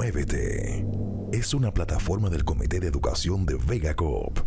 Muévete es una plataforma del Comité de Educación de Vega Coop.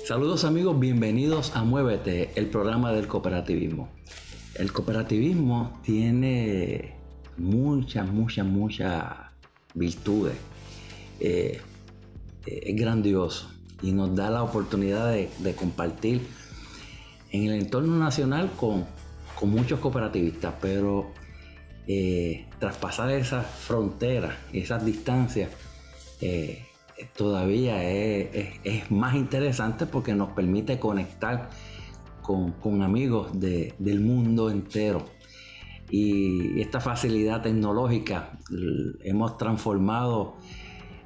Saludos amigos, bienvenidos a Muévete, el programa del cooperativismo. El cooperativismo tiene muchas virtudes. Es grandioso y nos da la oportunidad de compartir en el entorno nacional con muchos cooperativistas, pero traspasar esas fronteras, esas distancias, todavía es más interesante porque nos permite conectar con amigos del mundo entero. Y esta facilidad tecnológica hemos transformado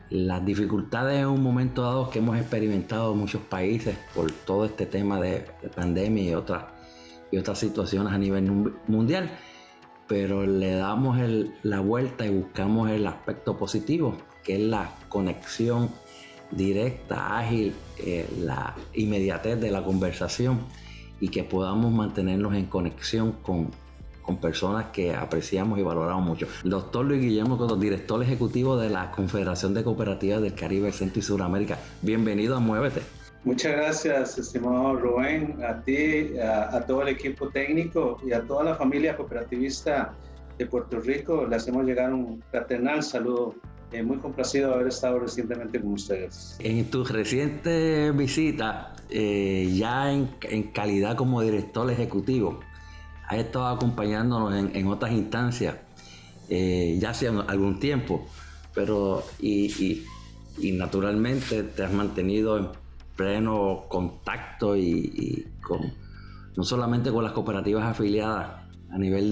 las dificultades en un momento dado que hemos experimentado en muchos países por todo este tema de pandemia y otras situaciones a nivel mundial, pero le damos la vuelta y buscamos el aspecto positivo, que es la conexión directa, ágil, la inmediatez de la conversación y que podamos mantenernos en conexión con personas que apreciamos y valoramos mucho. El doctor Luis Guillermo Coto, director ejecutivo de la Confederación de Cooperativas del Caribe, Centro y Suramérica. Bienvenido a Muévete. Muchas gracias, estimado Rubén, a ti, a todo el equipo técnico y a toda la familia cooperativista de Puerto Rico. Le hacemos llegar un fraternal saludo. Muy complacido de haber estado recientemente con ustedes. En tu reciente visita, ya en calidad como director ejecutivo, has estado acompañándonos en otras instancias, ya hace algún tiempo, pero y naturalmente te has mantenido en pleno contacto y no solamente con las cooperativas afiliadas a nivel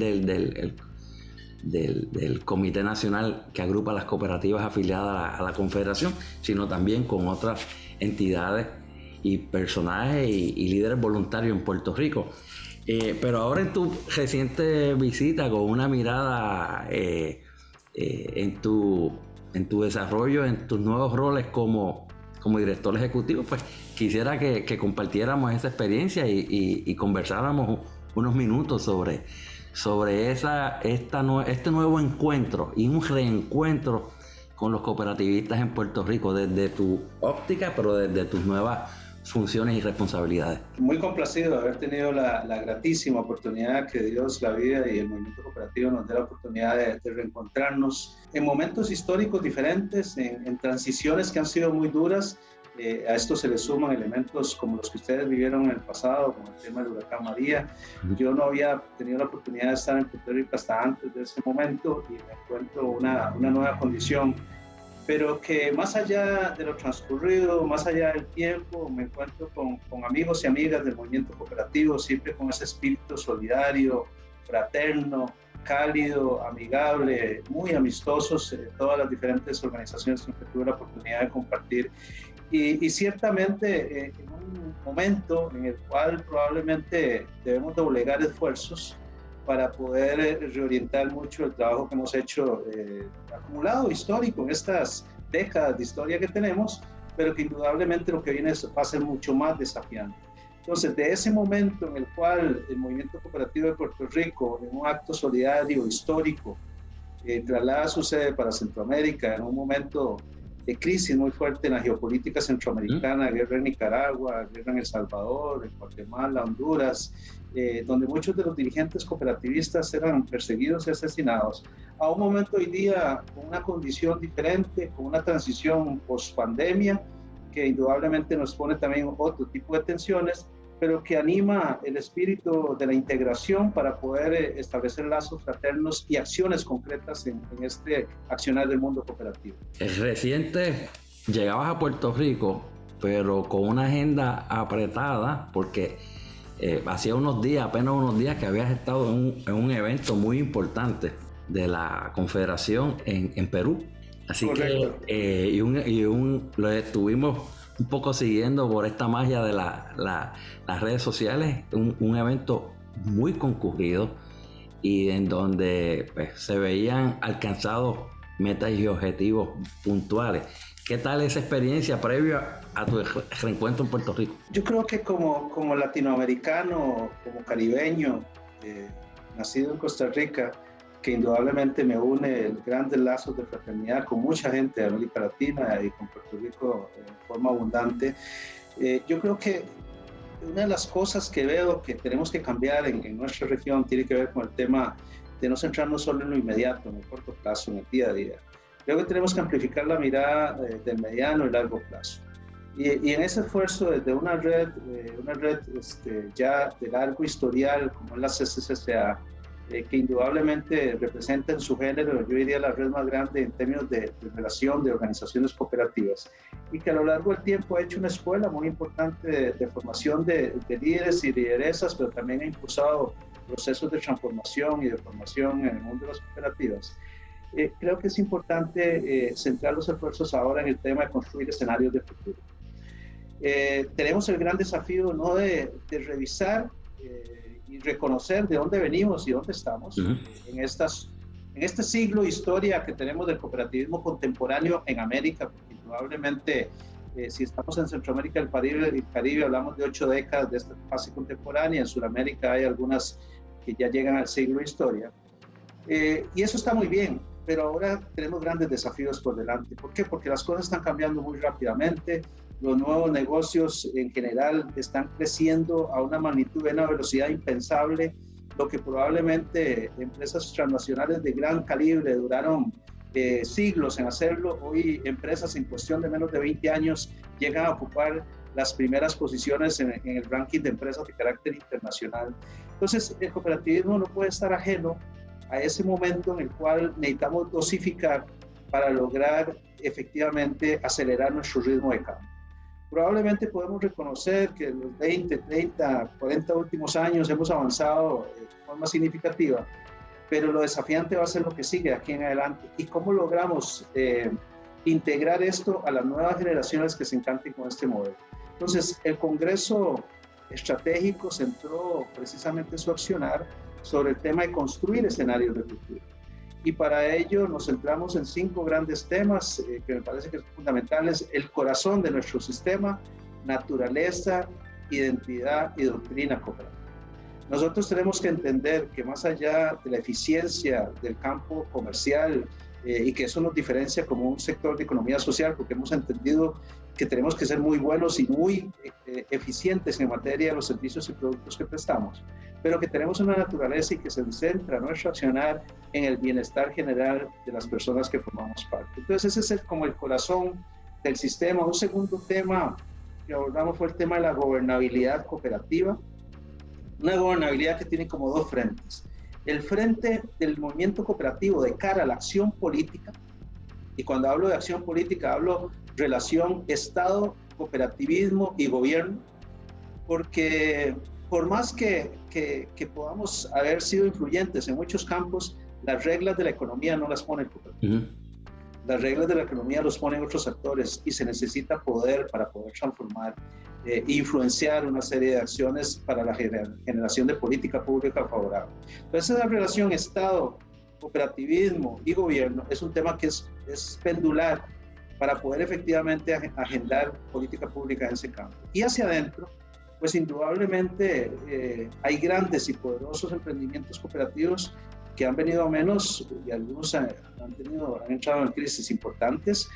del Comité Nacional que agrupa las cooperativas afiliadas a la Confederación, sino también con otras entidades y personajes y líderes voluntarios en Puerto Rico. Pero ahora en tu reciente visita, con una mirada en tu desarrollo, en tus nuevos roles como director ejecutivo, pues quisiera que compartiéramos esa experiencia y conversáramos unos minutos sobre este nuevo encuentro y un reencuentro con los cooperativistas en Puerto Rico desde tu óptica, pero desde tus nuevas funciones y responsabilidades. Muy complacido de haber tenido la gratísima oportunidad que Dios, la vida y el movimiento cooperativo nos dé la oportunidad de reencontrarnos en momentos históricos diferentes, en transiciones que han sido muy duras. A esto se le suman elementos como los que ustedes vivieron en el pasado, como el tema del huracán María. Yo no había tenido la oportunidad de estar en Puerto Rico hasta antes de ese momento y me encuentro una nueva condición, pero que más allá de lo transcurrido, más allá del tiempo, me encuentro con amigos y amigas del movimiento cooperativo, siempre con ese espíritu solidario, fraterno, cálido, amigable, muy amistosos, todas las diferentes organizaciones con que tuve la oportunidad de compartir. Y ciertamente en un momento en el cual probablemente debemos doblegar esfuerzos para poder reorientar mucho el trabajo que hemos hecho acumulado histórico en estas décadas de historia que tenemos, pero que indudablemente lo que viene va a ser mucho más desafiante. Entonces, de ese momento en el cual el movimiento cooperativo de Puerto Rico, en un acto solidario histórico, traslada su sede para Centroamérica en un momento crisis muy fuerte en la geopolítica centroamericana, guerra en Nicaragua, guerra en El Salvador, en Guatemala, Honduras, donde muchos de los dirigentes cooperativistas eran perseguidos y asesinados, a un momento hoy día con una condición diferente, con una transición post-pandemia, que indudablemente nos pone también otro tipo de tensiones, pero que anima el espíritu de la integración para poder establecer lazos fraternos y acciones concretas en este accionar del mundo cooperativo. Reciente llegabas a Puerto Rico, pero con una agenda apretada, porque hacía apenas unos días que habías estado en un evento muy importante de la Confederación en Perú. Así correcto. Lo estuvimos un poco siguiendo por esta magia de las redes sociales, un evento muy concurrido y en donde pues, se veían alcanzados metas y objetivos puntuales. ¿Qué tal esa experiencia previa a tu reencuentro en Puerto Rico? Yo creo que como latinoamericano, como caribeño, nacido en Costa Rica, que indudablemente me une grandes lazos de fraternidad con mucha gente de América Latina y con Puerto Rico en forma abundante. Yo creo que una de las cosas que veo que tenemos que cambiar en nuestra región tiene que ver con el tema de no centrarnos solo en lo inmediato, en el corto plazo, en el día a día. Creo que tenemos que amplificar la mirada del mediano y largo plazo. Y en ese esfuerzo desde una red ya de largo historial como es la CCCA, que indudablemente representa en su género, yo diría, la red más grande en términos de relación de organizaciones cooperativas, y que a lo largo del tiempo ha hecho una escuela muy importante de formación de líderes y lideresas, pero también ha impulsado procesos de transformación y de formación en el mundo de las cooperativas. Creo que es importante centrar los esfuerzos ahora en el tema de construir escenarios de futuro. Tenemos el gran desafío no de revisar y reconocer de dónde venimos y dónde estamos en este siglo de historia que tenemos del cooperativismo contemporáneo en América, porque indudablemente si estamos en Centroamérica y el Caribe hablamos de 8 décadas de esta fase contemporánea, en Sudamérica hay algunas que ya llegan al siglo de historia, y eso está muy bien, pero ahora tenemos grandes desafíos por delante. ¿Por qué? Porque las cosas están cambiando muy rápidamente. Los nuevos negocios en general están creciendo a una magnitud y una velocidad impensable, lo que probablemente empresas transnacionales de gran calibre duraron siglos en hacerlo. Hoy empresas en cuestión de menos de 20 años llegan a ocupar las primeras posiciones en el ranking de empresas de carácter internacional. Entonces, el cooperativismo no puede estar ajeno a ese momento en el cual necesitamos dosificar para lograr efectivamente acelerar nuestro ritmo de cambio. Probablemente podemos reconocer que en los 20, 30, 40 últimos años hemos avanzado de forma significativa, pero lo desafiante va a ser lo que sigue aquí en adelante y cómo logramos integrar esto a las nuevas generaciones que se encanten con este modelo. Entonces, el Congreso Estratégico centró precisamente su accionar sobre el tema de construir escenarios de futuro. Y para ello nos centramos en 5 grandes temas que me parece que son fundamentales: el corazón de nuestro sistema, naturaleza, identidad y doctrina cooperativa. Nosotros tenemos que entender que más allá de la eficiencia del campo comercial y que eso nos diferencia como un sector de economía social, porque hemos entendido que tenemos que ser muy buenos y muy eficientes en materia de los servicios y productos que prestamos, pero que tenemos una naturaleza y que se centra nuestro accionar en el bienestar general de las personas que formamos parte. Entonces ese es como el corazón del sistema. Un segundo tema que abordamos fue el tema de la gobernabilidad cooperativa, una gobernabilidad que tiene como 2 frentes. El frente del movimiento cooperativo de cara a la acción política, y cuando hablo de acción política hablo relación Estado, cooperativismo y gobierno, porque por más que podamos haber sido influyentes en muchos campos, las reglas de la economía no las pone el cooperativismo. Las reglas de la economía los ponen otros actores y se necesita poder para poder transformar e influenciar una serie de acciones para la generación de política pública favorable. Entonces, esa relación Estado, cooperativismo y gobierno es un tema que es pendular para poder efectivamente agendar política pública en ese campo. Y hacia adentro, pues indudablemente hay grandes y poderosos emprendimientos cooperativos que han venido a menos y algunos han entrado en crisis importantes,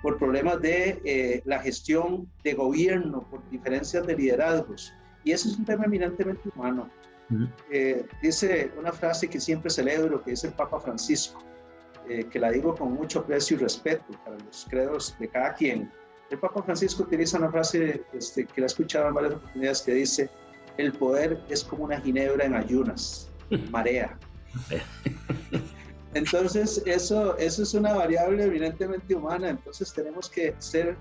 por problemas de la gestión de gobierno, por diferencias de liderazgos. Y ese es un tema eminentemente humano. Dice una frase que siempre celebro, que dice el Papa Francisco, que la digo con mucho aprecio y respeto para los credos de cada quien. El Papa Francisco utiliza una frase que la he escuchado en varias oportunidades, que dice: el poder es como una ginebra en ayunas, marea. Entonces eso es una variable eminentemente humana. Entonces tenemos que ser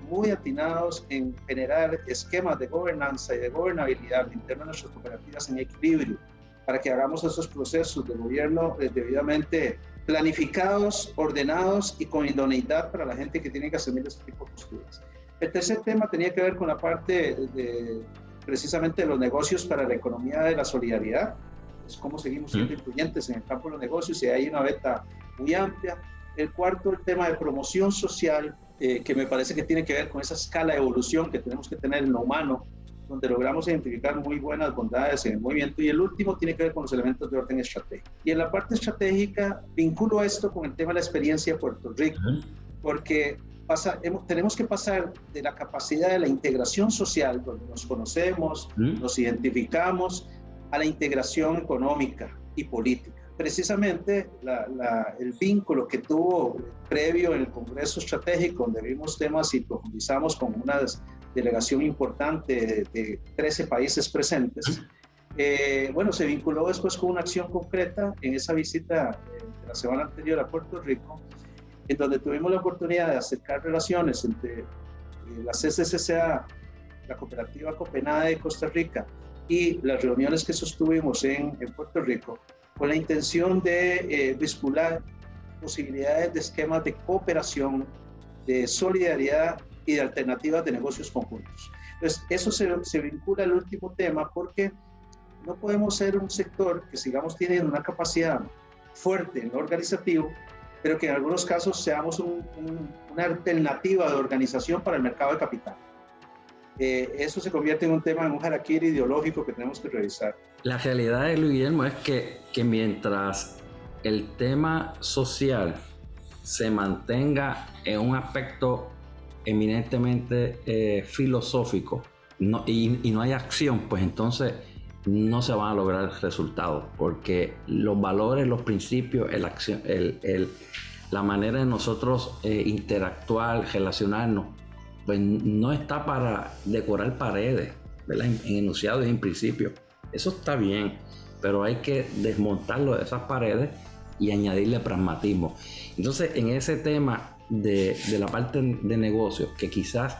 muy atinados en generar esquemas de gobernanza y de gobernabilidad interna de nuestras cooperativas en equilibrio, para que hagamos esos procesos de gobierno debidamente planificados, ordenados y con idoneidad para la gente que tiene que asumir ese tipo de posturas. El tercer tema tenía que ver con la parte precisamente de los negocios para la economía de la solidaridad. Es cómo seguimos siendo influyentes en el campo de los negocios, y hay una beta muy amplia. El cuarto, el tema de promoción social, que me parece que tiene que ver con esa escala de evolución que tenemos que tener en lo humano, donde logramos identificar muy buenas bondades en el movimiento. Y el último tiene que ver con los elementos de orden estratégico. Y en la parte estratégica vinculo esto con el tema de la experiencia de Puerto Rico, porque tenemos que pasar de la capacidad de la integración social, donde nos conocemos, nos identificamos, a la integración económica y política. Precisamente el vínculo que tuvo previo en el Congreso Estratégico, donde vimos temas y profundizamos con una delegación importante de 13 países presentes, se vinculó después con una acción concreta en esa visita de la semana anterior a Puerto Rico, en donde tuvimos la oportunidad de acercar relaciones entre la CCCA, la cooperativa Copenhague de Costa Rica, y las reuniones que sostuvimos en Puerto Rico, con la intención de vincular posibilidades de esquemas de cooperación, de solidaridad y de alternativas de negocios conjuntos. Entonces, eso se vincula al último tema, porque no podemos ser un sector que sigamos teniendo una capacidad fuerte en lo organizativo, pero que en algunos casos seamos una alternativa de organización para el mercado de capital. Eso se convierte en un tema, en un harakiri ideológico que tenemos que revisar. La realidad de Luis Guillermo es que mientras el tema social se mantenga en un aspecto eminentemente filosófico y no hay acción, pues entonces no se van a lograr resultados, porque los valores, los principios, la manera de nosotros interactuar, relacionarnos, pues no está para decorar paredes, ¿verdad? En enunciados y en principios. Eso está bien, pero hay que desmontarlo de esas paredes y añadirle pragmatismo. Entonces, en ese tema de la parte de negocios, que quizás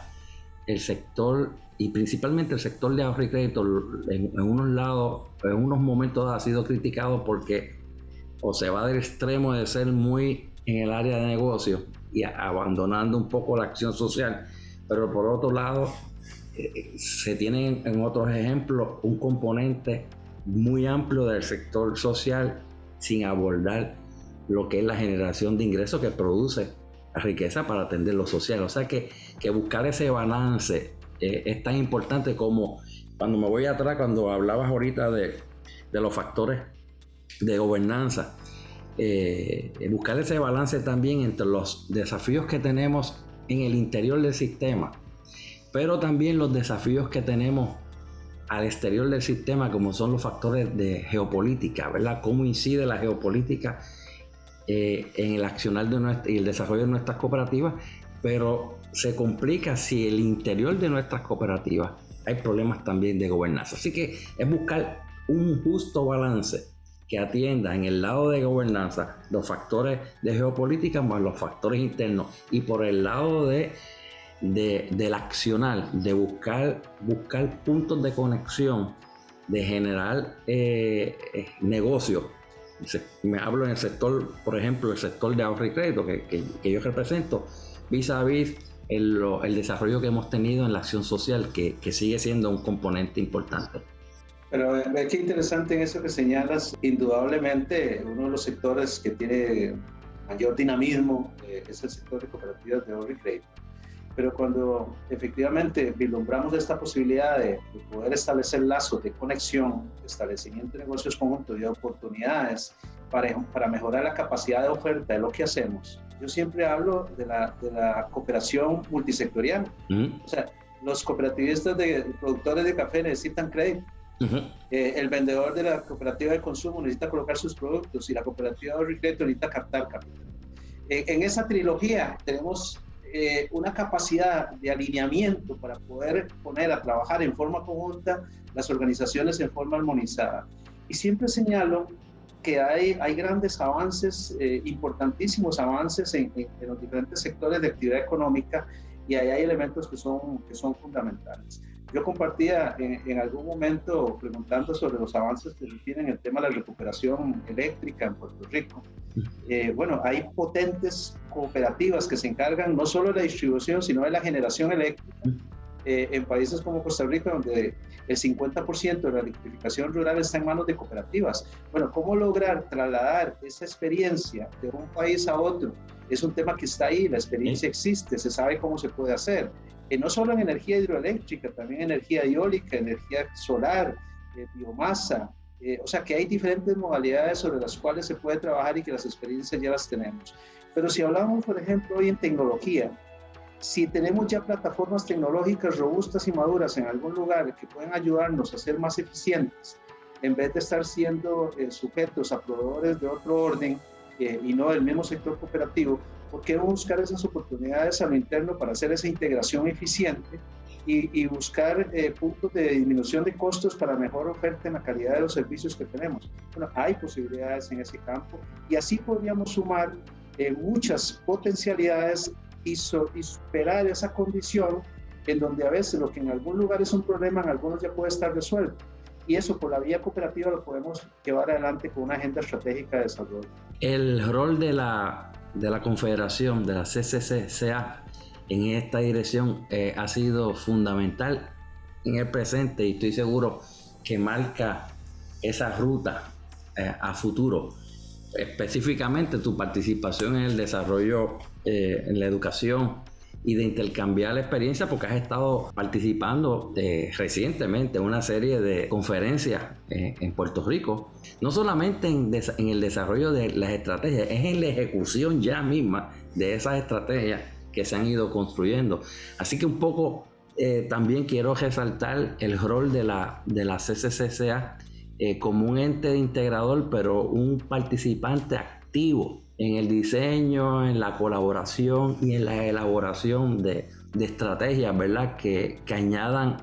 el sector, y principalmente el sector de ahorro y crédito, en unos lados, en unos momentos ha sido criticado porque o se va del extremo de ser muy en el área de negocios y abandonando un poco la acción social, pero por otro lado se tiene en otros ejemplos un componente muy amplio del sector social sin abordar lo que es la generación de ingresos que produce la riqueza para atender lo social. O sea que buscar ese balance es tan importante como cuando me voy atrás, cuando hablabas ahorita de los factores de gobernanza, buscar ese balance también entre los desafíos que tenemos en el interior del sistema, pero también los desafíos que tenemos al exterior del sistema, como son los factores de geopolítica, ¿verdad? Cómo incide la geopolítica en el accionar y el desarrollo de nuestras cooperativas, pero se complica si el interior de nuestras cooperativas hay problemas también de gobernanza. Así que es buscar un justo balance que atienda en el lado de gobernanza los factores de geopolítica más los factores internos, y por el lado del accionar, de buscar puntos de conexión, de generar negocios. Me hablo en el sector, por ejemplo, el sector de ahorro y crédito que yo represento, vis a vis el desarrollo que hemos tenido en la acción social, que sigue siendo un componente importante. Pero es que interesante en eso que señalas. Indudablemente uno de los sectores que tiene mayor dinamismo es el sector de cooperativas de ahorro y crédito. pero cuando efectivamente vislumbramos esta posibilidad de poder establecer lazos de conexión, de establecimiento de negocios conjuntos y de oportunidades para mejorar la capacidad de oferta de lo que hacemos, yo siempre hablo de la cooperación multisectorial. O sea, los cooperativistas de productores de café necesitan crédito. El vendedor de la cooperativa de consumo necesita colocar sus productos y la cooperativa de crédito necesita captar capital. En esa trilogía tenemos una capacidad de alineamiento para poder poner a trabajar en forma conjunta las organizaciones en forma armonizada. Y siempre señalo que hay grandes avances, importantísimos avances en los diferentes sectores de actividad económica, y ahí hay elementos que son fundamentales. Yo compartía en algún momento preguntando sobre los avances que se tienen en el tema de la recuperación eléctrica en Puerto Rico. Bueno, hay potentes cooperativas que se encargan no solo de la distribución, sino de la generación eléctrica. En países como Costa Rica, donde el 50% de la electrificación rural está en manos de cooperativas. Bueno, ¿cómo lograr trasladar esa experiencia de un país a otro? Es un tema que está ahí, la experiencia existe, se sabe cómo se puede hacer. No solo en energía hidroeléctrica, también energía eólica, energía solar, biomasa. O sea que hay diferentes modalidades sobre las cuales se puede trabajar y que las experiencias ya las tenemos. Pero si hablamos, por ejemplo, hoy en tecnología, si tenemos ya plataformas tecnológicas robustas y maduras en algún lugar que pueden ayudarnos a ser más eficientes, en vez de estar siendo sujetos a proveedores de otro orden y no del mismo sector cooperativo, ¿por qué buscar esas oportunidades a lo interno para hacer esa integración eficiente y buscar puntos de disminución de costos para mejor oferta en la calidad de los servicios que tenemos? Bueno, hay posibilidades en ese campo y así podríamos sumar muchas potencialidades y superar esa condición en donde a veces lo que en algún lugar es un problema, en algunos ya puede estar resuelto. Y eso por la vía cooperativa lo podemos llevar adelante con una agenda estratégica de desarrollo. El rol de la Confederación, de la CCCA, en esta dirección ha sido fundamental en el presente y estoy seguro que marca esa ruta a futuro. Específicamente tu participación en el desarrollo, en la educación y de intercambiar la experiencia, porque has estado participando recientemente en una serie de conferencias en Puerto Rico, no solamente en el desarrollo de las estrategias, es en la ejecución ya misma de esas estrategias que se han ido construyendo. Así que un poco también quiero resaltar el rol de la CCCA como un ente integrador, pero un participante activo en el diseño, en la colaboración y en la elaboración de estrategias, ¿verdad? Que añadan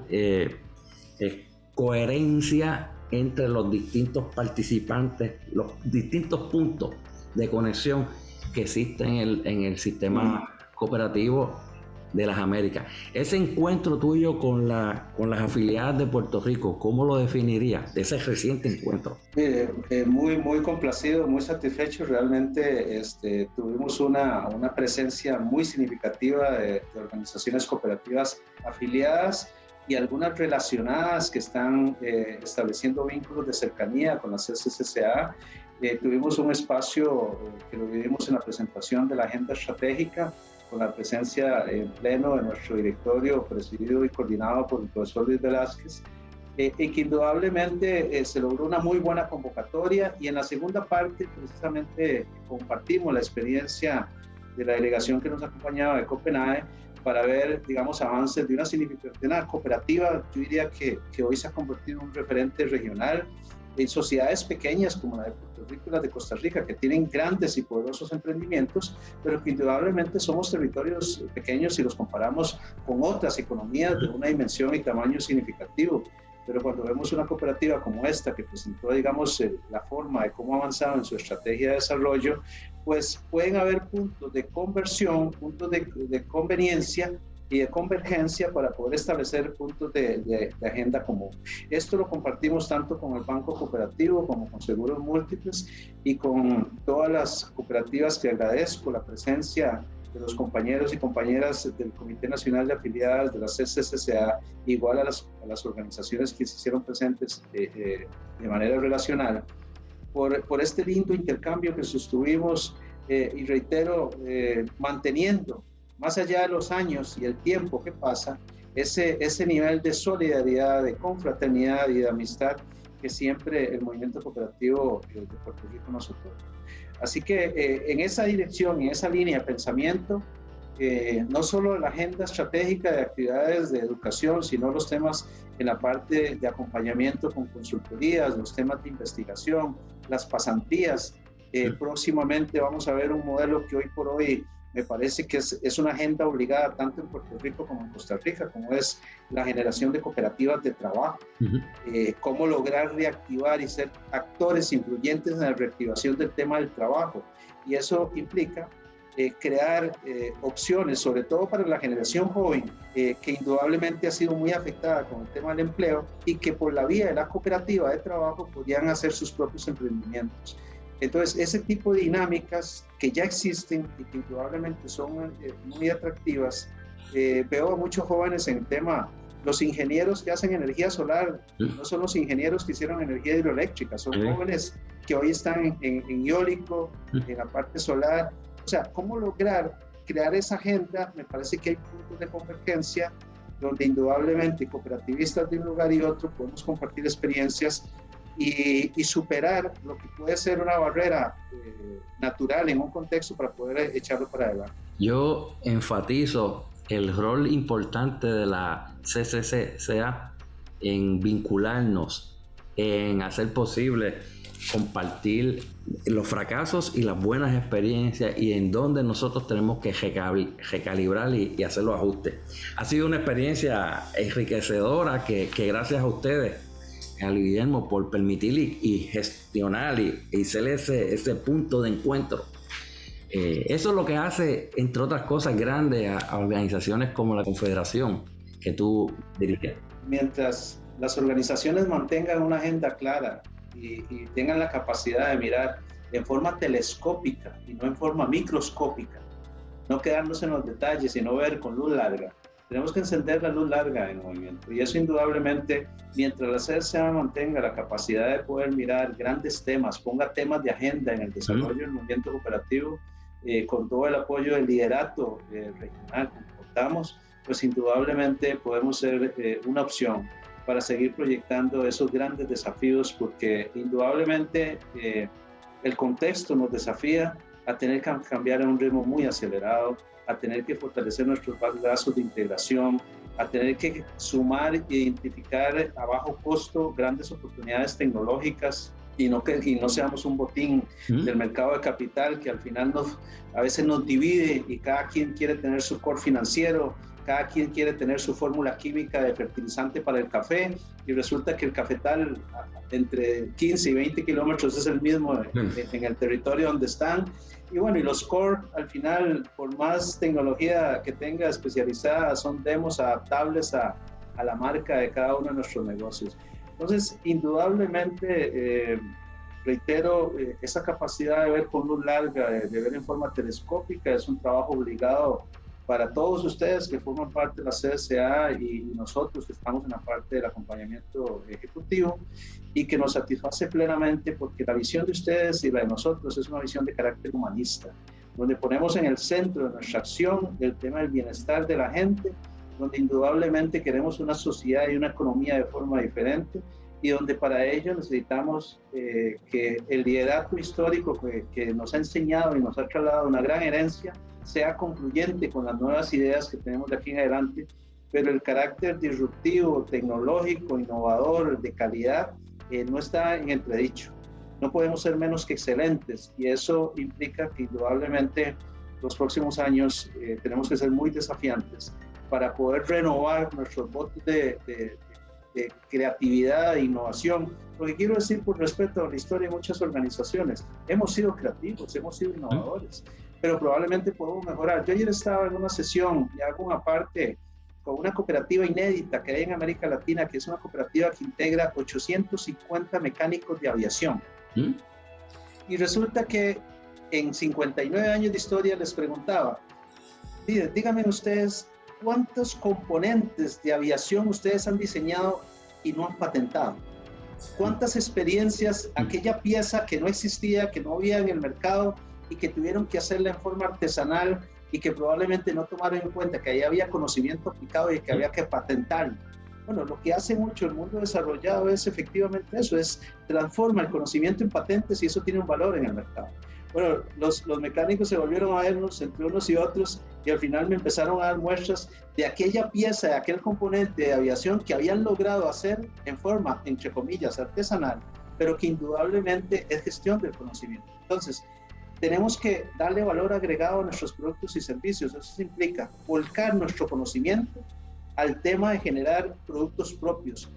coherencia entre los distintos participantes, los distintos puntos de conexión que existen en el sistema cooperativo de las Américas. Ese encuentro tuyo con las afiliadas de Puerto Rico, ¿cómo lo definirías? Ese reciente encuentro. Muy complacido, muy satisfecho. Realmente tuvimos una presencia muy significativa de organizaciones cooperativas afiliadas y algunas relacionadas que están estableciendo vínculos de cercanía con la CCCA. Tuvimos un espacio que lo vivimos en la presentación de la agenda estratégica, con la presencia en pleno de nuestro directorio, presidido y coordinado por el profesor Luis Velázquez, y que indudablemente se logró una muy buena convocatoria, y en la segunda parte precisamente compartimos la experiencia de la delegación que nos acompañaba de Copenhague para ver, digamos, avances de una cooperativa, yo diría que hoy se ha convertido en un referente regional, en sociedades pequeñas como la de Puerto Rico y la de Costa Rica, que tienen grandes y poderosos emprendimientos, pero que indudablemente somos territorios pequeños si los comparamos con otras economías de una dimensión y tamaño significativo. Pero cuando vemos una cooperativa como esta, que presentó, digamos, la forma de cómo ha avanzado en su estrategia de desarrollo, pues pueden haber puntos de conversión, puntos de conveniencia y de convergencia para poder establecer puntos de agenda común. Esto lo compartimos tanto con el Banco Cooperativo como con Seguros Múltiples y con todas las cooperativas, que agradezco la presencia de los compañeros y compañeras del Comité Nacional de Afiliadas de la CCCA, igual a las organizaciones que se hicieron presentes de manera relacional, por este lindo intercambio que sostuvimos y reitero, manteniendo más allá de los años y el tiempo que pasa, ese nivel de solidaridad, de confraternidad y de amistad que siempre el movimiento cooperativo de Puerto Rico nos otorga. Así que en esa dirección, en esa línea de pensamiento, no solo la agenda estratégica de actividades de educación, sino los temas en la parte de acompañamiento con consultorías, los temas de investigación, las pasantías. Próximamente vamos a ver un modelo que hoy por hoy me parece que es una agenda obligada tanto en Puerto Rico como en Costa Rica, como es la generación de cooperativas de trabajo. Cómo lograr reactivar y ser actores influyentes en la reactivación del tema del trabajo. Y eso implica crear opciones, sobre todo para la generación joven, que indudablemente ha sido muy afectada con el tema del empleo y que por la vía de la cooperativa de trabajo podrían hacer sus propios emprendimientos. Entonces, ese tipo de dinámicas que ya existen y que indudablemente son muy atractivas, veo a muchos jóvenes en el tema. Los ingenieros que hacen energía solar no son los ingenieros que hicieron energía hidroeléctrica, son jóvenes que hoy están en eólico, en la parte solar. O sea, ¿cómo lograr crear esa agenda? Me parece que hay puntos de convergencia donde indudablemente cooperativistas de un lugar y otro podemos compartir experiencias y superar lo que puede ser una barrera natural en un contexto para poder echarlo para adelante. Yo enfatizo el rol importante de la CCCA en vincularnos, en hacer posible compartir los fracasos y las buenas experiencias y en donde nosotros tenemos que recalibrar y hacer los ajustes. Ha sido una experiencia enriquecedora que gracias a ustedes, a Guillermo, por permitir y gestionar y ser ese punto de encuentro. Eso es lo que hace, entre otras cosas, grandes a organizaciones como la Confederación que tú diriges. Mientras las organizaciones mantengan una agenda clara y tengan la capacidad de mirar en forma telescópica y no en forma microscópica, no quedarnos en los detalles, sino ver con luz larga. Tenemos que encender la luz larga en el movimiento y eso indudablemente, mientras la CCA mantenga la capacidad de poder mirar grandes temas, ponga temas de agenda en el desarrollo del movimiento cooperativo, con todo el apoyo del liderato regional que contamos, pues indudablemente podemos ser una opción para seguir proyectando esos grandes desafíos, porque indudablemente el contexto nos desafía a tener que cambiar a un ritmo muy acelerado, a tener que fortalecer nuestros lazos de integración, a tener que sumar e identificar a bajo costo grandes oportunidades tecnológicas y no seamos un botín del mercado de capital que al final a veces nos divide y cada quien quiere tener su core financiero, cada quien quiere tener su fórmula química de fertilizante para el café y resulta que el cafetal entre 15 y 20 kilómetros es el mismo en el territorio donde están. Y bueno, y los core al final, por más tecnología que tenga especializada, son demos adaptables a la marca de cada uno de nuestros negocios. Entonces, indudablemente, reitero, esa capacidad de ver con luz larga, de ver en forma telescópica, es un trabajo obligado para todos ustedes que forman parte de la CSA y nosotros que estamos en la parte del acompañamiento ejecutivo y que nos satisface plenamente porque la visión de ustedes y la de nosotros es una visión de carácter humanista, donde ponemos en el centro de nuestra acción el tema del bienestar de la gente, donde indudablemente queremos una sociedad y una economía de forma diferente y donde para ello necesitamos que el liderato histórico que nos ha enseñado y nos ha trasladado una gran herencia sea concluyente con las nuevas ideas que tenemos de aquí en adelante, pero el carácter disruptivo, tecnológico, innovador, de calidad, no está en entredicho. No podemos ser menos que excelentes y eso implica que indudablemente los próximos años tenemos que ser muy desafiantes para poder renovar nuestros votos de creatividad e innovación. Lo que quiero decir por respeto a la historia de muchas organizaciones, hemos sido creativos, hemos sido innovadores, pero probablemente podemos mejorar. Yo ayer estaba en una sesión y hago una parte con una cooperativa inédita que hay en América Latina, que es una cooperativa que integra 850 mecánicos de aviación. Y resulta que en 59 años de historia les preguntaba, díganme ustedes, ¿cuántos componentes de aviación ustedes han diseñado y no han patentado? ¿Cuántas experiencias, aquella pieza que no existía, que no había en el mercado y que tuvieron que hacerla en forma artesanal y que probablemente no tomaron en cuenta que ahí había conocimiento aplicado y que había que patentarlo. Bueno, lo que hace mucho el mundo desarrollado es efectivamente eso, es transforma el conocimiento en patentes y eso tiene un valor en el mercado. Bueno, los mecánicos se volvieron a vernos entre unos y otros y al final me empezaron a dar muestras de aquella pieza, de aquel componente de aviación que habían logrado hacer en forma, entre comillas, artesanal, pero que indudablemente es gestión del conocimiento. Entonces, tenemos que darle valor agregado a nuestros productos y servicios. Eso implica volcar nuestro conocimiento al tema de generar productos propios.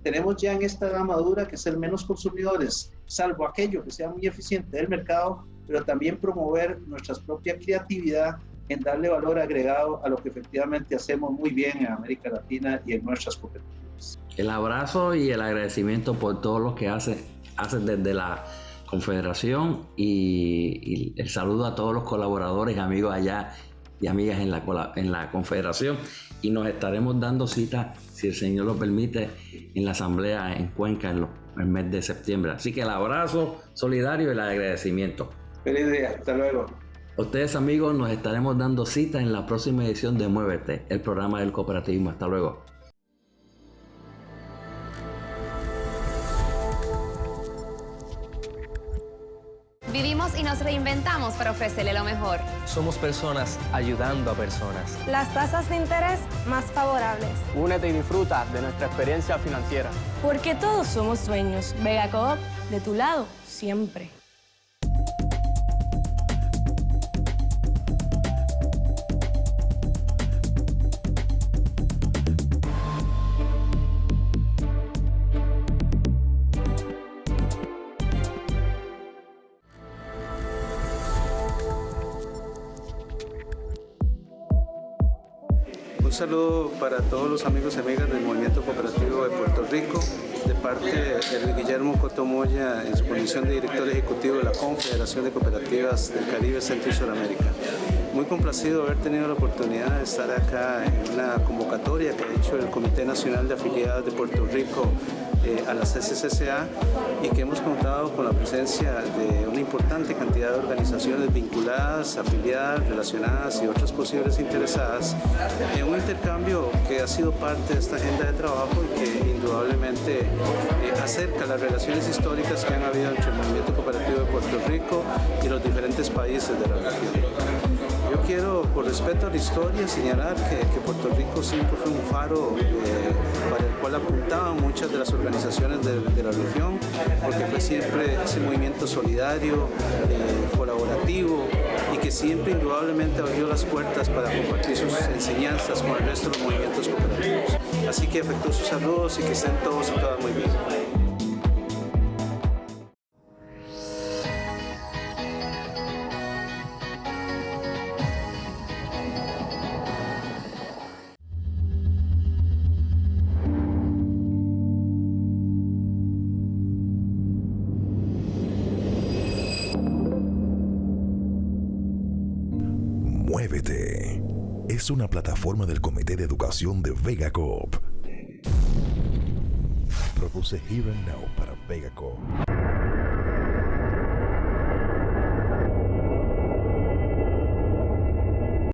Tenemos ya en esta gama dura que ser menos consumidores, salvo aquello que sea muy eficiente del mercado, pero también promover nuestra propia creatividad en darle valor agregado a lo que efectivamente hacemos muy bien en América Latina y en nuestras cooperativas. El abrazo y el agradecimiento por todo lo que hacen desde la Confederación y el saludo a todos los colaboradores, amigos allá y amigas en la Confederación, y nos estaremos dando cita, si el Señor lo permite, en la asamblea en Cuenca en el mes de septiembre. Así que el abrazo solidario y el agradecimiento. Feliz día, hasta luego. A ustedes, amigos, nos estaremos dando cita en la próxima edición de Muévete, el programa del cooperativismo. Hasta luego. Vivimos y nos reinventamos para ofrecerle lo mejor. Somos personas ayudando a personas. Las tasas de interés más favorables. Únete y disfruta de nuestra experiencia financiera. Porque todos somos dueños. Vega Coop, de tu lado, siempre. Un saludo para todos los amigos y amigas del Movimiento Cooperativo de Puerto Rico, de parte de Guillermo Cotomoya, en su condición de director ejecutivo de la Confederación de Cooperativas del Caribe, Centro y Suramérica. Muy complacido de haber tenido la oportunidad de estar acá en una convocatoria que ha hecho el Comité Nacional de Afiliadas de Puerto Rico a la CCCCA, y que hemos contado con la presencia de una importante cantidad de organizaciones vinculadas, afiliadas, relacionadas y otras posibles interesadas en un intercambio que ha sido parte de esta agenda de trabajo y que indudablemente acerca las relaciones históricas que han habido entre el Movimiento Cooperativo de Puerto Rico y los diferentes países de la región. Yo quiero, por respeto a la historia, señalar que Puerto Rico siempre fue un faro para el cual apuntaban muchas de las organizaciones de la región, porque fue siempre ese movimiento solidario, colaborativo, y que siempre indudablemente abrió las puertas para compartir sus enseñanzas con el resto de los movimientos cooperativos. Así que afectuosos saludos y que estén todos y todas muy bien. Muévete es una plataforma del Comité de Educación de Vega Coop. Produce Here and Now para Vega Coop.